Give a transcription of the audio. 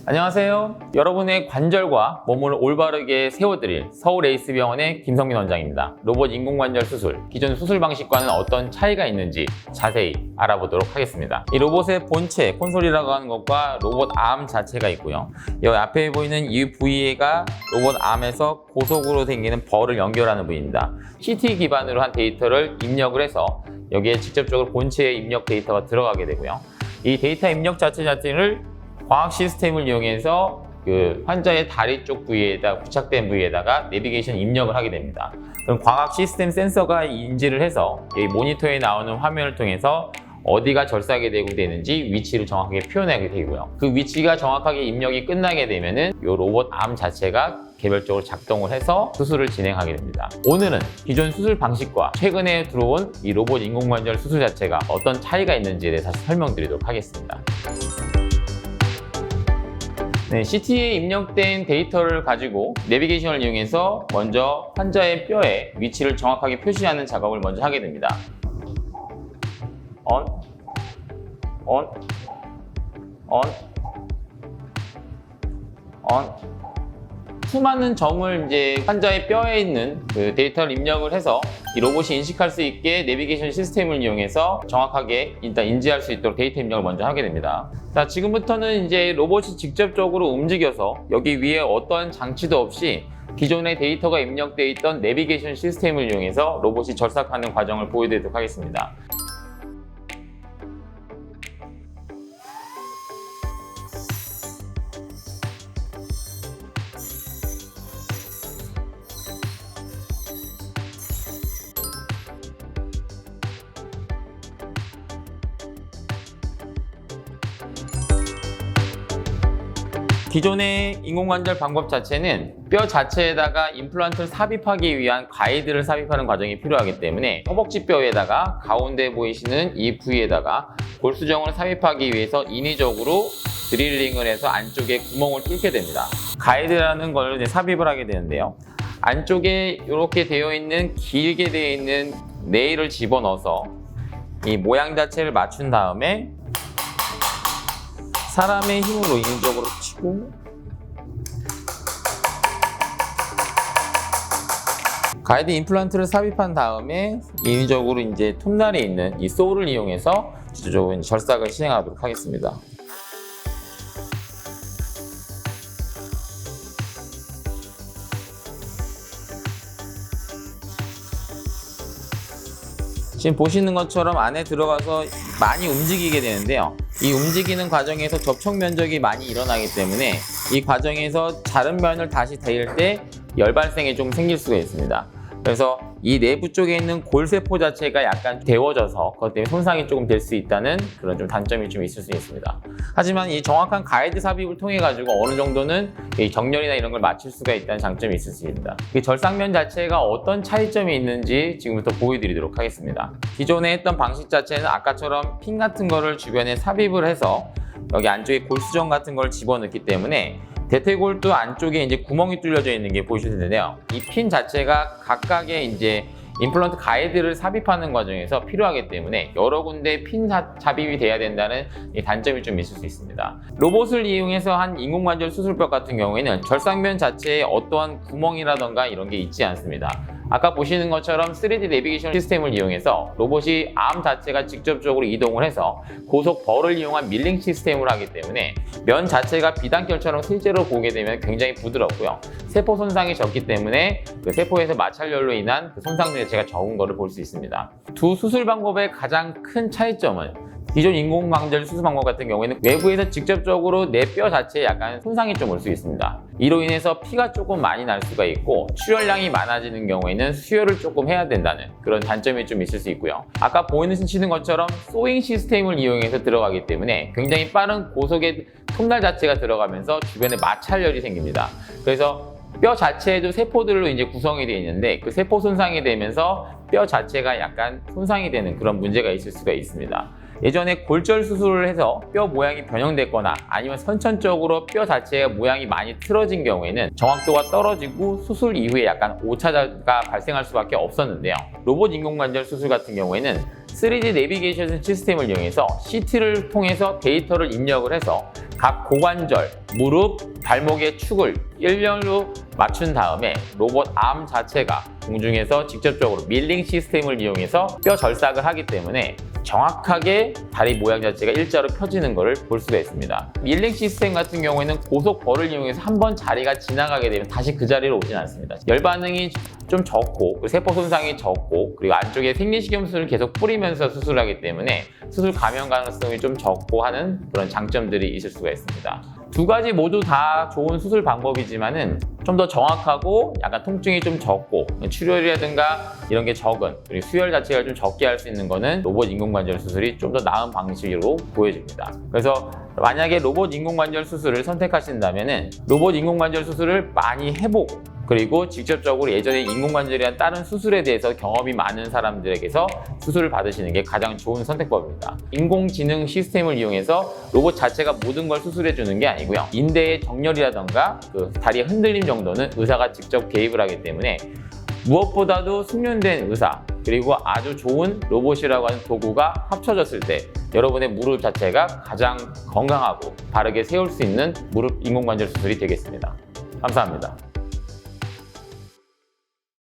안녕하세요. 여러분의 관절과 몸을 올바르게 세워드릴 서울 에이스병원의 김성민 원장입니다. 로봇 인공관절 수술, 기존 수술 방식과는 어떤 차이가 있는지 자세히 알아보도록 하겠습니다. 이 로봇의 본체, 콘솔이라고 하는 것과 로봇 암 자체가 있고요. 여기 앞에 보이는 이 부위가 로봇 암에서 고속으로 생기는 벌을 연결하는 부위입니다. CT 기반으로 한 데이터를 입력을 해서 여기에 직접적으로 본체에 입력 데이터가 들어가게 되고요. 이 데이터 입력 자체를 광학 시스템을 이용해서 그 환자의 다리 쪽 부위에다 부착된 부위에다가 내비게이션 입력을 하게 됩니다. 그럼 광학 시스템 센서가 인지를 해서 이 모니터에 나오는 화면을 통해서 어디가 절삭이 되고 되는지 위치를 정확하게 표현하게 되고요. 그 위치가 정확하게 입력이 끝나게 되면은 이 로봇 암 자체가 개별적으로 작동을 해서 수술을 진행하게 됩니다. 오늘은 기존 수술 방식과 최근에 들어온 이 로봇 인공관절 수술 자체가 어떤 차이가 있는지에 대해서 설명드리도록 하겠습니다. CT에 입력된 데이터를 가지고 내비게이션을 이용해서 먼저 환자의 뼈의 위치를 정확하게 표시하는 작업을 먼저 하게 됩니다. on, 수많은 점을 이제 환자의 뼈에 있는 그 데이터를 입력을 해서 이 로봇이 인식할 수 있게 내비게이션 시스템을 이용해서 정확하게 일단 인지할 수 있도록 데이터 입력을 먼저 하게 됩니다. 자, 지금부터는 이제 로봇이 직접적으로 움직여서 여기 위에 어떠한 장치도 없이 기존의 데이터가 입력되어 있던 내비게이션 시스템을 이용해서 로봇이 절삭하는 과정을 보여드리도록 하겠습니다. 기존의 인공관절 방법 자체는 뼈 자체에다가 임플란트를 삽입하기 위한 가이드를 삽입하는 과정이 필요하기 때문에 허벅지 뼈에다가 가운데 보이시는 이 부위에다가 골수정을 삽입하기 위해서 인위적으로 드릴링을 해서 안쪽에 구멍을 뚫게 됩니다. 가이드라는 걸 이제 삽입을 하게 되는데요. 안쪽에 이렇게 되어 있는 길게 되어 있는 네일을 집어넣어서 이 모양 자체를 맞춘 다음에 사람의 힘으로 인위적으로 치고 가이드 임플란트를 삽입한 다음에 인위적으로 이제 톱날에 있는 이 소울을 이용해서 직접적으로 절삭을 시행하도록 하겠습니다. 지금 보시는 것처럼 안에 들어가서 많이 움직이게 되는데요. 이 움직이는 과정에서 접촉 면적이 많이 일어나기 때문에 이 과정에서 자른 면을 다시 데일 때 열 발생이 좀 생길 수가 있습니다. 그래서 이 내부 쪽에 있는 골세포 자체가 약간 데워져서 그것 때문에 손상이 조금 될 수 있다는 그런 좀 단점이 좀 있을 수 있습니다. 하지만 이 정확한 가이드 삽입을 통해 가지고 어느 정도는 이 정렬이나 이런 걸 맞출 수가 있다는 장점이 있을 수 있습니다. 이 절삭면 자체가 어떤 차이점이 있는지 지금부터 보여드리도록 하겠습니다. 기존에 했던 방식 자체는 아까처럼 핀 같은 거를 주변에 삽입을 해서 여기 안쪽에 골수정 같은 걸 집어넣기 때문에 대퇴골도 안쪽에 이제 구멍이 뚫려져 있는 게 보이실 텐데요. 이 핀 자체가 각각의 이제 임플란트 가이드를 삽입하는 과정에서 필요하기 때문에 여러 군데 핀 삽입이 돼야 된다는 이 단점이 좀 있을 수 있습니다. 로봇을 이용해서 한 인공관절 수술법 같은 경우에는 절삭면 자체에 어떠한 구멍이라던가 이런 게 있지 않습니다. 아까 보시는 것처럼 3D 내비게이션 시스템을 이용해서 로봇이 암 자체가 직접적으로 이동을 해서 고속 벌을 이용한 밀링 시스템을 하기 때문에 면 자체가 비단결처럼 실제로 보게 되면 굉장히 부드럽고요. 세포 손상이 적기 때문에 그 세포에서 마찰열로 인한 그 손상 자체가 적은 것을 볼 수 있습니다. 두 수술 방법의 가장 큰 차이점은 기존 인공관절 수술 방법 같은 경우에는 외부에서 직접적으로 내 뼈 자체에 약간 손상이 좀 올 수 있습니다. 이로 인해서 피가 조금 많이 날 수가 있고 출혈량이 많아지는 경우에는 수혈을 조금 해야 된다는 그런 단점이 좀 있을 수 있고요. 아까 보이시는 것처럼 소잉 시스템을 이용해서 들어가기 때문에 굉장히 빠른 고속의 톱날 자체가 들어가면서 주변에 마찰열이 생깁니다. 그래서 뼈 자체에도 세포들로 이제 구성이 되어 있는데 그 세포 손상이 되면서 뼈 자체가 약간 손상이 되는 그런 문제가 있을 수가 있습니다. 예전에 골절 수술을 해서 뼈 모양이 변형됐거나 아니면 선천적으로 뼈 자체의 모양이 많이 틀어진 경우에는 정확도가 떨어지고 수술 이후에 약간 오차가 발생할 수밖에 없었는데요. 로봇 인공관절 수술 같은 경우에는 3D 내비게이션 시스템을 이용해서 CT를 통해서 데이터를 입력을 해서 각 고관절, 무릎, 발목의 축을 일렬로 맞춘 다음에 로봇 암 자체가 공중에서 직접적으로 밀링 시스템을 이용해서 뼈 절삭을 하기 때문에 정확하게 다리 모양 자체가 일자로 펴지는 것을 볼 수가 있습니다. 밀링 시스템 같은 경우에는 고속벌을 이용해서 한번 자리가 지나가게 되면 다시 그 자리로 오진 않습니다. 열 반응이 좀 적고 세포 손상이 적고 그리고 안쪽에 생리식염수를 계속 뿌리면서 수술하기 때문에 수술 감염 가능성이 좀 적고 하는 그런 장점들이 있을 수가 있습니다. 두 가지 모두 다 좋은 수술 방법이지만은 좀 더 정확하고 약간 통증이 좀 적고 출혈이라든가 이런 게 적은 그리고 수혈 자체가 좀 적게 할 수 있는 거는 로봇 인공관절 수술이 좀 더 나은 방식으로 보여집니다. 그래서 만약에 로봇 인공관절 수술을 선택하신다면은 로봇 인공관절 수술을 많이 해보고 그리고 직접적으로 예전에 인공관절이란 다른 수술에 대해서 경험이 많은 사람들에게서 수술을 받으시는 게 가장 좋은 선택법입니다. 인공지능 시스템을 이용해서 로봇 자체가 모든 걸 수술해 주는 게 아니고요. 인대의 정렬이라던가 그 다리의 흔들림 정도는 의사가 직접 개입을 하기 때문에 무엇보다도 숙련된 의사 그리고 아주 좋은 로봇이라고 하는 도구가 합쳐졌을 때 여러분의 무릎 자체가 가장 건강하고 바르게 세울 수 있는 무릎 인공관절 수술이 되겠습니다. 감사합니다.